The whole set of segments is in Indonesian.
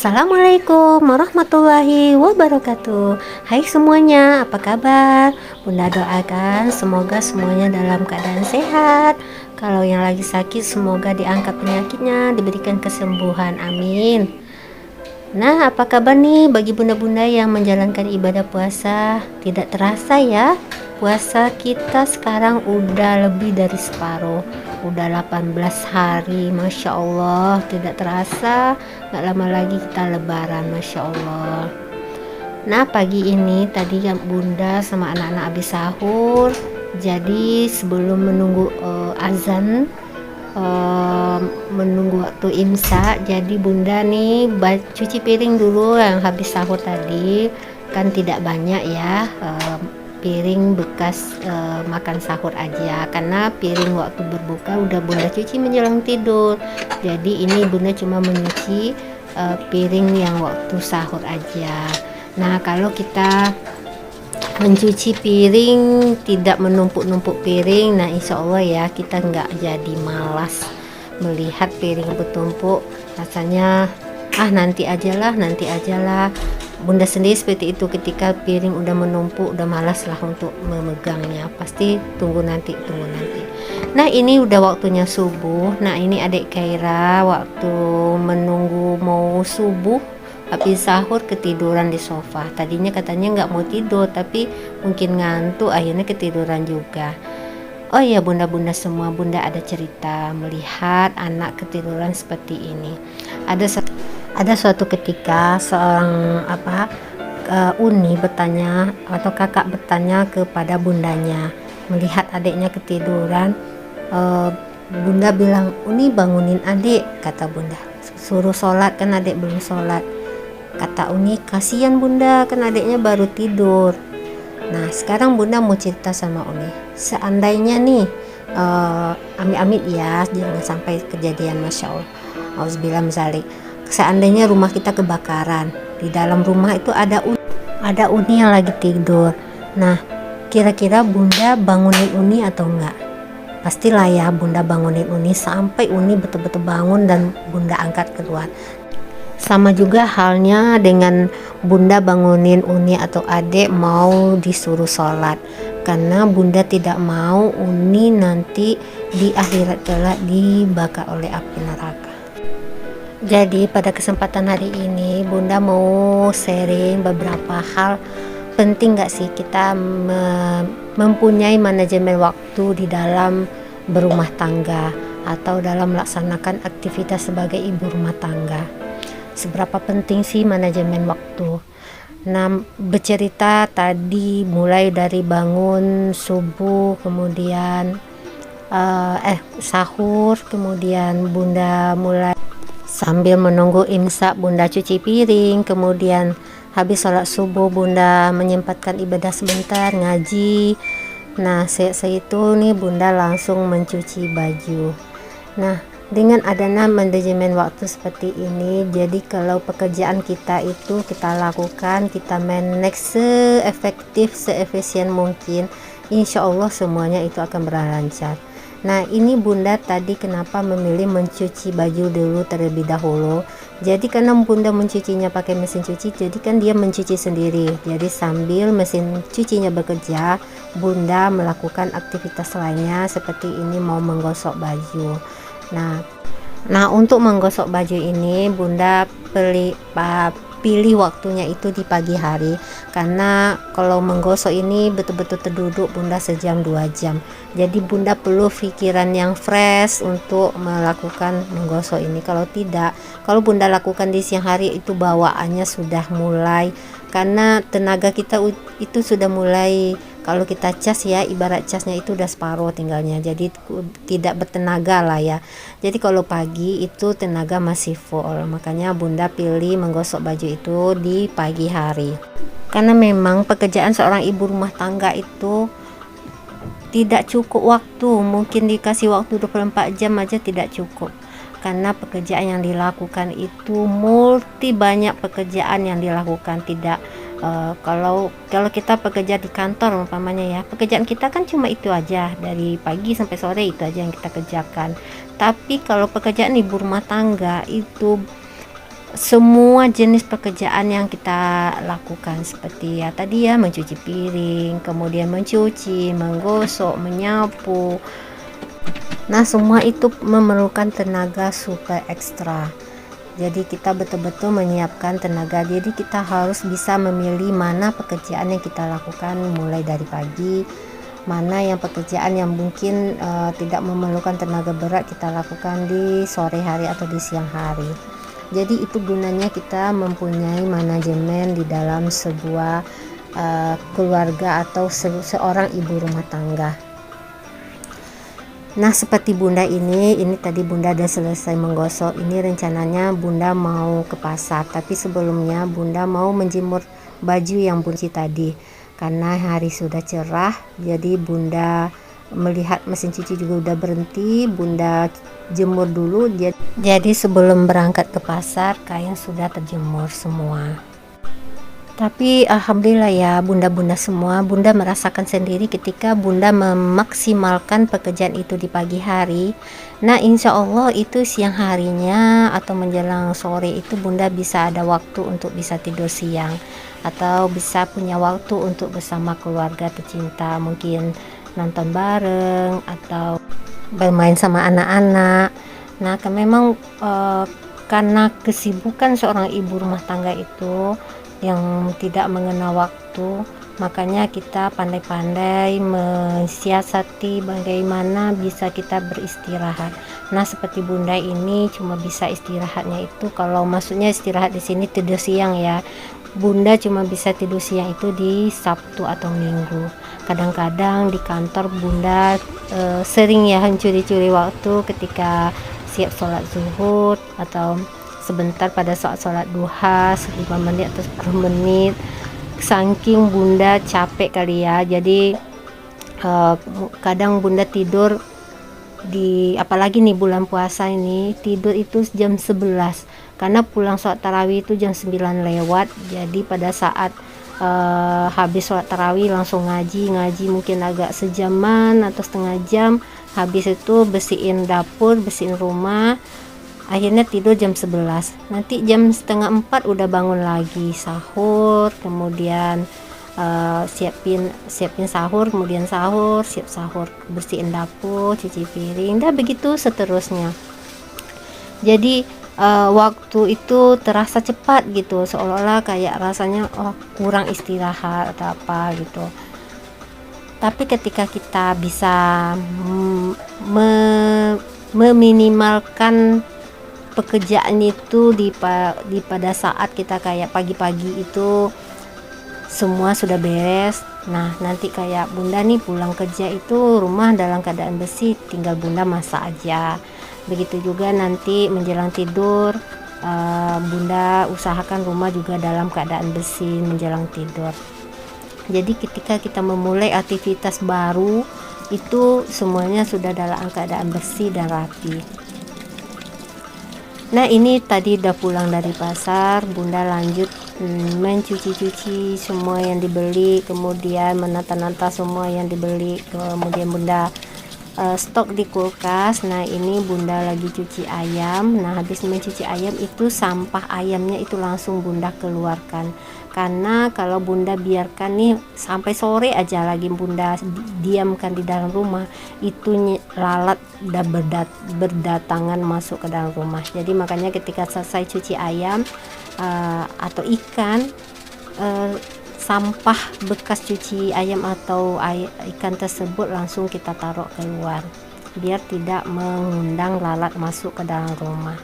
Assalamualaikum warahmatullahi wabarakatuh. Hai semuanya, apa kabar? Bunda doakan semoga semuanya dalam keadaan sehat. Kalau yang lagi sakit semoga diangkat penyakitnya, diberikan kesembuhan, amin. Nah, apa kabar nih bagi bunda-bunda yang menjalankan ibadah puasa? Tidak terasa ya, puasa kita sekarang udah lebih dari separuh. Udah 18 hari, Masya Allah. Tidak terasa, gak lama lagi kita lebaran, Masya Allah. Nah, pagi ini tadi ya bunda sama anak-anak habis sahur. Jadi sebelum menunggu azan, eh, menunggu waktu imsak, jadi bunda nih cuci piring dulu yang habis sahur tadi, kan tidak banyak ya, piring bekas makan sahur aja, karena piring waktu berbuka udah bunda cuci menjelang tidur. Jadi ini bunda cuma menyuci piring yang waktu sahur aja. Nah, kalau kita mencuci piring tidak menumpuk-numpuk piring, nah insya Allah ya kita nggak jadi malas melihat piring bertumpuk, rasanya nanti ajalah bunda sendiri seperti itu. Ketika piring udah menumpuk udah malas lah untuk memegangnya, pasti tunggu nanti. Nah, ini udah waktunya subuh. Nah, ini adik Kaira waktu menunggu mau subuh habis sahur ketiduran di sofa. Tadinya katanya nggak mau tidur, tapi mungkin ngantuk akhirnya ketiduran juga. Oh ya bunda-bunda semua, bunda ada cerita melihat anak ketiduran seperti ini. Ada suatu ketika seorang Uni bertanya atau kakak bertanya kepada bundanya melihat adiknya ketiduran. Bunda bilang, Uni bangunin adik, kata bunda. Suruh sholat, kan adik belum sholat. Kata Uni, kasihan bunda, kan adiknya baru tidur. Nah, sekarang bunda mau cerita sama Uni. Seandainya nih, amit-amit ya, jangan sampai kejadian, Masya Allah, auzubillah mizalik. Seandainya rumah kita kebakaran, di dalam rumah itu ada Uni yang lagi tidur. Nah, kira-kira bunda bangunin Uni atau enggak? Pastilah ya bunda bangunin Uni sampai Uni betul-betul bangun dan bunda angkat keluar. Sama juga halnya dengan bunda bangunin Uni atau adik mau disuruh sholat, karena bunda tidak mau Uni nanti di akhirat kelak dibakar oleh api neraka. Jadi pada kesempatan hari ini bunda mau sharing beberapa hal. Penting gak sih kita mempunyai manajemen waktu di dalam berumah tangga atau dalam melaksanakan aktivitas sebagai ibu rumah tangga? Seberapa penting sih manajemen waktu? Nah, bercerita tadi mulai dari bangun subuh, kemudian sahur, kemudian bunda mulai sambil menunggu imsak bunda cuci piring, kemudian habis sholat subuh bunda menyempatkan ibadah sebentar ngaji. Nah, itu nih bunda langsung mencuci baju. Nah, dengan adanya manajemen waktu seperti ini, jadi kalau pekerjaan kita itu kita lakukan, kita manage seefektif, seefisien mungkin, insya Allah semuanya itu akan berlancar. Nah, ini bunda tadi kenapa memilih mencuci baju dulu terlebih dahulu. Jadi karena bunda mencucinya pakai mesin cuci, jadi kan dia mencuci sendiri. Jadi sambil mesin cucinya bekerja, bunda melakukan aktivitas lainnya seperti ini mau menggosok baju. Nah, untuk menggosok baju ini bunda pilih waktunya itu di pagi hari, karena kalau menggosok ini betul-betul terduduk bunda sejam 2 jam. Jadi bunda perlu pikiran yang fresh untuk melakukan menggosok ini. Kalau bunda lakukan di siang hari itu bawaannya sudah mulai, karena tenaga kita itu sudah mulai, kalau kita cas ya, ibarat casnya itu udah separuh tinggalnya, jadi tidak bertenaga lah ya. Jadi kalau pagi itu tenaga masih full, makanya bunda pilih menggosok baju itu di pagi hari. Karena memang pekerjaan seorang ibu rumah tangga itu tidak cukup waktu, mungkin dikasih waktu 24 jam aja tidak cukup, karena pekerjaan yang dilakukan itu banyak pekerjaan yang dilakukan. Tidak kalau kita bekerja di kantor umpamanya ya, pekerjaan kita kan cuma itu aja, dari pagi sampai sore itu aja yang kita kerjakan. Tapi kalau pekerjaan ibu rumah tangga itu semua jenis pekerjaan yang kita lakukan, seperti ya tadi ya, mencuci piring, kemudian mencuci, menggosok, menyapu. Nah, semua itu memerlukan tenaga super ekstra. Jadi kita betul-betul menyiapkan tenaga. Jadi kita harus bisa memilih mana pekerjaan yang kita lakukan mulai dari pagi, mana yang pekerjaan yang mungkin tidak memerlukan tenaga berat kita lakukan di sore hari atau di siang hari. Jadi itu gunanya kita mempunyai manajemen di dalam sebuah keluarga atau seorang ibu rumah tangga. Nah, seperti Bunda ini tadi Bunda udah selesai menggosok. Ini rencananya Bunda mau ke pasar, tapi sebelumnya Bunda mau menjemur baju yang Bunda cuci tadi. Karena hari sudah cerah, jadi Bunda melihat mesin cuci juga udah berhenti, Bunda jemur dulu. Jadi sebelum berangkat ke pasar, kain sudah terjemur semua. Tapi alhamdulillah ya bunda-bunda semua, Bunda merasakan sendiri ketika Bunda memaksimalkan pekerjaan itu di pagi hari. Nah, insya Allah itu siang harinya atau menjelang sore itu Bunda bisa ada waktu untuk bisa tidur siang, atau bisa punya waktu untuk bersama keluarga tercinta, mungkin nonton bareng atau bermain sama anak-anak. Nah, memang karena kesibukan seorang ibu rumah tangga itu yang tidak mengenal waktu, makanya kita pandai-pandai mensiasati bagaimana bisa kita beristirahat. Nah, seperti Bunda ini cuma bisa istirahatnya itu, kalau maksudnya istirahat di sini tidur siang ya, Bunda cuma bisa tidur siang itu di Sabtu atau Minggu. Kadang-kadang di kantor Bunda sering ya mencuri-curi waktu ketika siap sholat zuhur atau sebentar pada saat sholat duha 5 menit atau 10 menit, saking Bunda capek kali ya. Jadi kadang Bunda tidur apalagi nih bulan puasa ini, tidur itu jam 11 karena pulang sholat tarawih itu jam 9 lewat. Jadi pada saat habis sholat tarawih langsung ngaji mungkin agak sejaman atau setengah jam, habis itu bersihin dapur, bersihin rumah, akhirnya tidur jam 11. Nanti jam setengah 4 udah bangun lagi, sahur, kemudian siapin sahur, kemudian siap sahur, bersihin dapur, cuci piring, dan begitu seterusnya. Jadi waktu itu terasa cepat gitu, seolah-olah kayak rasanya kurang istirahat atau apa gitu. Tapi ketika kita bisa meminimalkan pekerjaan itu pada saat kita kayak pagi-pagi itu semua sudah beres. Nah, nanti kayak Bunda nih pulang kerja itu rumah dalam keadaan bersih, tinggal Bunda masak aja. Begitu juga nanti menjelang tidur, Bunda usahakan rumah juga dalam keadaan bersih menjelang tidur. Jadi ketika kita memulai aktivitas baru itu semuanya sudah dalam keadaan bersih dan rapi. Nah, ini tadi udah pulang dari pasar, Bunda lanjut mencuci-cuci semua yang dibeli, kemudian menata-nata semua yang dibeli, kemudian Bunda stok di kulkas. Nah, ini Bunda lagi cuci ayam. Nah, habis mencuci ayam itu sampah ayamnya itu langsung Bunda keluarkan, karena kalau Bunda biarkan nih sampai sore aja lagi Bunda diamkan di dalam rumah, itu lalat udah berdatangan masuk ke dalam rumah. Jadi makanya ketika selesai cuci ayam atau ikan, sampah bekas cuci ayam atau ikan tersebut langsung kita taruh keluar biar tidak mengundang lalat masuk ke dalam rumah.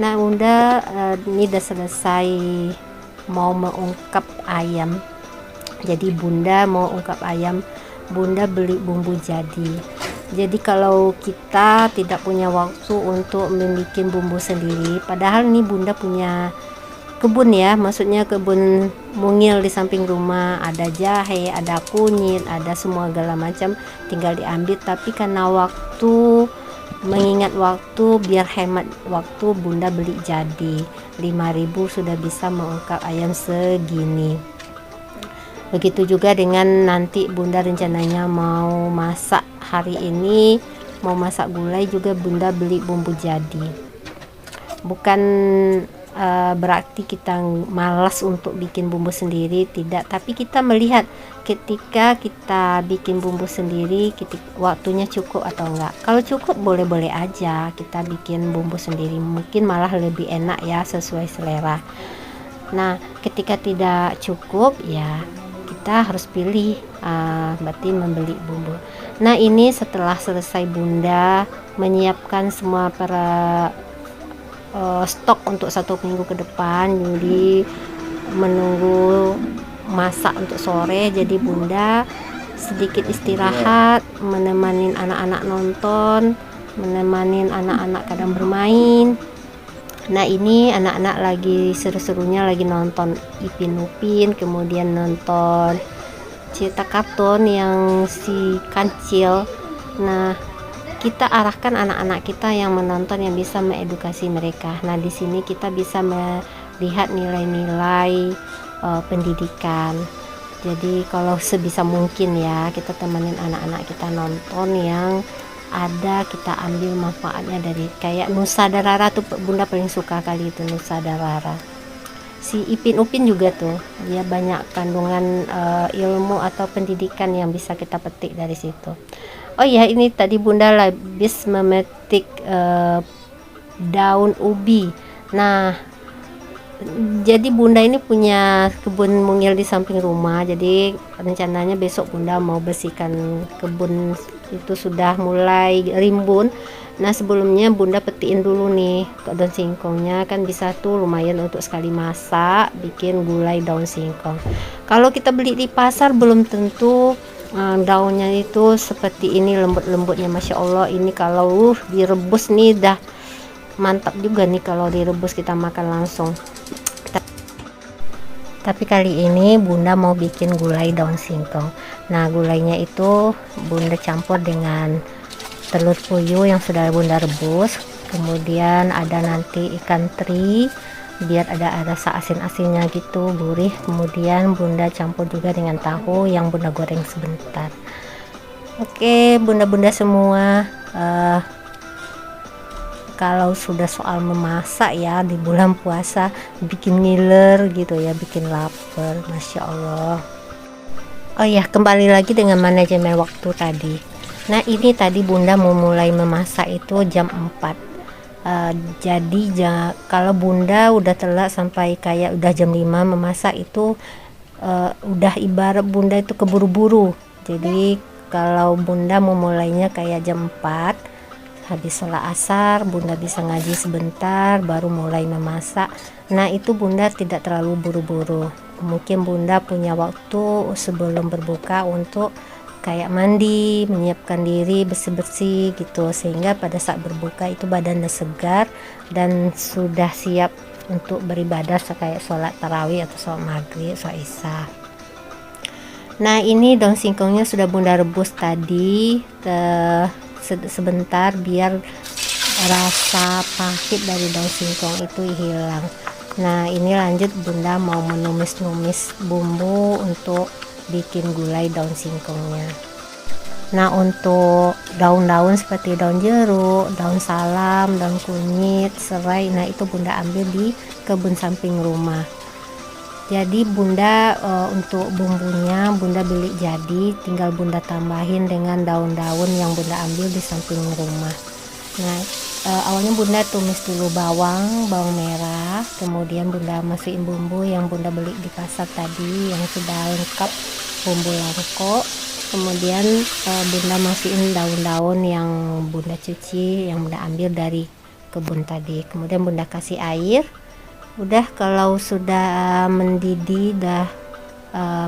Nah, Bunda ini udah selesai mau mengungkap ayam. Jadi Bunda mau ungkap ayam, Bunda beli bumbu jadi. Jadi kalau kita tidak punya waktu untuk membuat bumbu sendiri, padahal nih Bunda punya kebun ya, maksudnya kebun mungil di samping rumah, ada jahe, ada kunyit, ada semua segala macam, tinggal diambil. Tapi karena waktu, mengingat waktu, biar hemat waktu, Bunda beli jadi 5.000 sudah bisa mengungkap ayam segini. Begitu juga dengan nanti Bunda rencananya mau masak hari ini, mau masak gulai juga Bunda beli bumbu jadi, bukan berarti kita malas untuk bikin bumbu sendiri, tidak, tapi kita melihat ketika kita bikin bumbu sendiri waktunya cukup atau enggak. Kalau cukup boleh-boleh aja kita bikin bumbu sendiri, mungkin malah lebih enak ya, sesuai selera. Nah ketika tidak cukup ya kita harus pilih, berarti membeli bumbu. Nah ini setelah selesai Bunda menyiapkan semua stok untuk 1 minggu ke depan, jadi menunggu masak untuk sore. Jadi Bunda sedikit istirahat, menemani anak-anak nonton, menemani anak-anak kadang bermain. Nah ini anak-anak lagi seru-serunya lagi nonton Ipin Upin, kemudian nonton cerita kartun yang si kancil. Nah kita arahkan anak-anak kita yang menonton yang bisa mengedukasi mereka. Nah di sini kita bisa melihat nilai-nilai pendidikan. Jadi kalau sebisa mungkin ya kita temenin anak-anak kita nonton yang ada kita ambil manfaatnya dari, kayak Nusa Darara tuh Bunda paling suka kali itu, Nusa Darara. Si Ipin Upin juga tuh dia banyak kandungan ilmu atau pendidikan yang bisa kita petik dari situ. Oh ya, ini tadi Bunda habis memetik daun ubi. Nah jadi Bunda ini punya kebun mungil di samping rumah, jadi rencananya besok Bunda mau bersihkan kebun itu, sudah mulai rimbun. Nah sebelumnya Bunda petiin dulu nih daun singkongnya, kan bisa tuh lumayan untuk sekali masak bikin gulai daun singkong. Kalau kita beli di pasar belum tentu daunnya itu seperti ini lembut-lembutnya. Masya Allah, ini kalau direbus nih dah mantap juga nih, kalau direbus kita makan langsung. Tapi kali ini Bunda mau bikin gulai daun singkong. Nah gulainya itu Bunda campur dengan telur puyuh yang sudah Bunda rebus, kemudian ada nanti ikan teri biar ada rasa asin-asinnya gitu, gurih. Kemudian Bunda campur juga dengan tahu yang Bunda goreng sebentar. Oke bunda-bunda semua, kalau sudah soal memasak ya di bulan puasa bikin ngiler gitu ya, bikin lapar, Masya Allah. Oh ya, kembali lagi dengan manajemen waktu tadi. Nah ini tadi Bunda mau mulai memasak itu jam 4. Jadi kalau Bunda udah telat sampai kayak udah jam 5 memasak itu udah ibarat Bunda itu keburu-buru. Jadi kalau Bunda mau mulainya kayak jam 4, habis sholat asar Bunda bisa ngaji sebentar baru mulai memasak. Nah itu Bunda tidak terlalu buru-buru, mungkin Bunda punya waktu sebelum berbuka untuk kayak mandi, menyiapkan diri, bersih-bersih gitu, sehingga pada saat berbuka itu badannya segar dan sudah siap untuk beribadah kayak sholat tarawih atau sholat maghrib, sholat isya. Nah ini daun singkongnya sudah Bunda rebus tadi sebentar biar rasa pahit dari daun singkong itu hilang. Nah ini lanjut Bunda mau menumis-numis bumbu untuk bikin gulai daun singkongnya. Nah untuk daun-daun seperti daun jeruk, daun salam, daun kunyit, serai, nah itu Bunda ambil di kebun samping rumah. Jadi Bunda untuk bumbunya Bunda beli jadi, tinggal Bunda tambahin dengan daun-daun yang Bunda ambil di samping rumah. Nah awalnya Bunda tumis dulu bawang merah, kemudian Bunda masukin bumbu yang Bunda beli di pasar tadi yang sudah lengkap bumbu lengko. Kemudian Bunda masukin daun-daun yang Bunda cuci, yang Bunda ambil dari kebun tadi. Kemudian Bunda kasih air. Udah kalau sudah mendidih,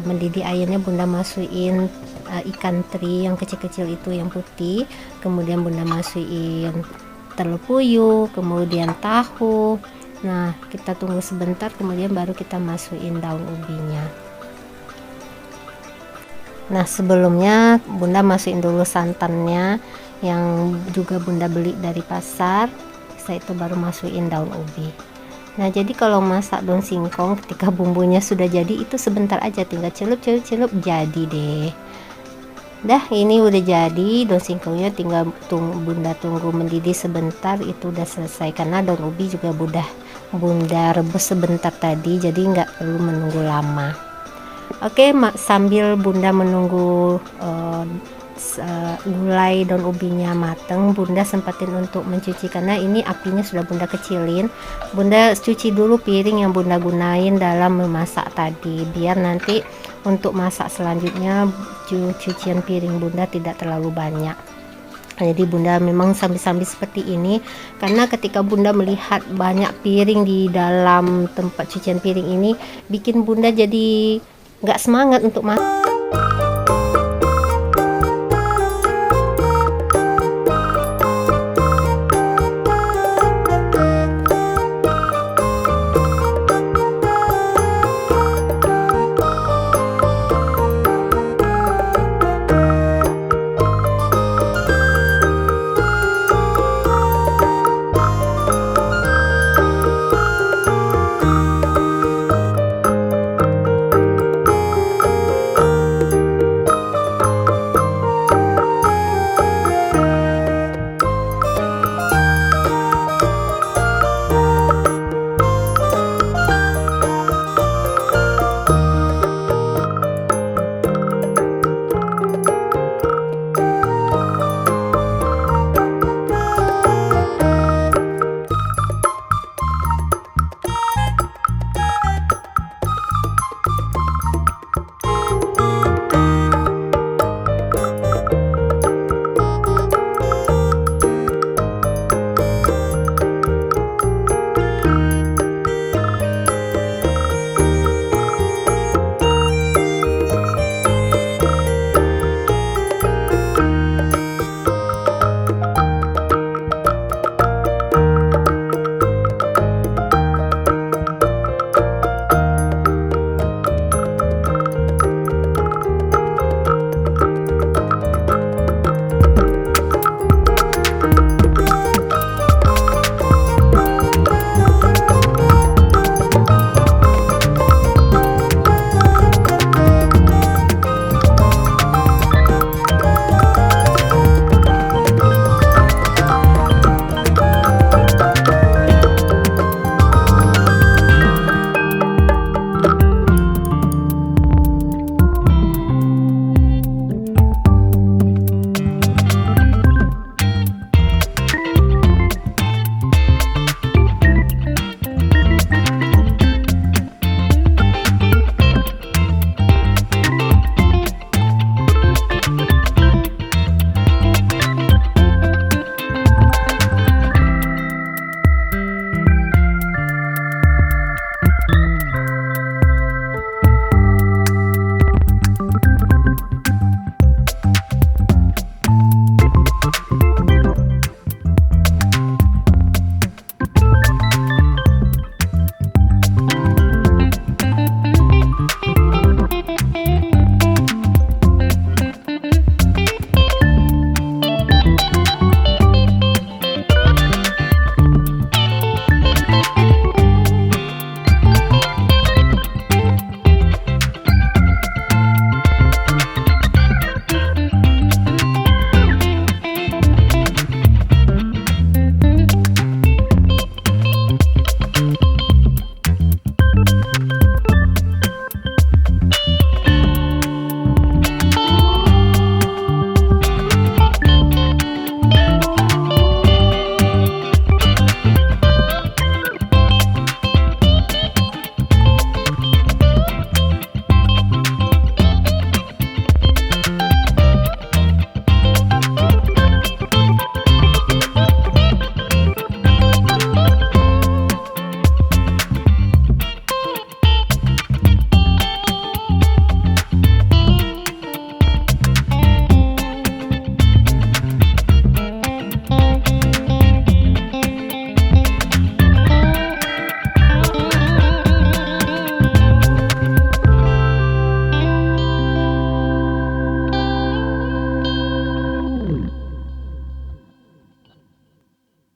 mendidih airnya Bunda masukin ikan teri yang kecil-kecil itu yang putih. Kemudian Bunda masukin telur puyuh, kemudian tahu. Nah kita tunggu sebentar, kemudian baru kita masukin daun ubinya. Nah sebelumnya Bunda masukin dulu santannya yang juga Bunda beli dari pasar. Setelah itu baru masukin daun ubi. Nah jadi kalau masak daun singkong ketika bumbunya sudah jadi itu sebentar aja, tinggal celup jadi deh. Dah ini udah jadi daun singkongnya, tinggal Bunda tunggu mendidih sebentar, itu udah selesai. Karena daun ubi juga bunda rebus sebentar tadi, jadi nggak perlu menunggu lama. Oke, sambil bunda menunggu gulai daun ubinya mateng, bunda sempatin untuk mencuci, karena ini apinya sudah bunda kecilin. Bunda cuci dulu piring yang bunda gunain dalam memasak tadi, biar nanti untuk masak selanjutnya cucian piring bunda tidak terlalu banyak. Jadi bunda memang sambil-sambil seperti ini karena ketika bunda melihat banyak piring di dalam tempat cucian piring ini, bikin bunda jadi nggak semangat untuk masak.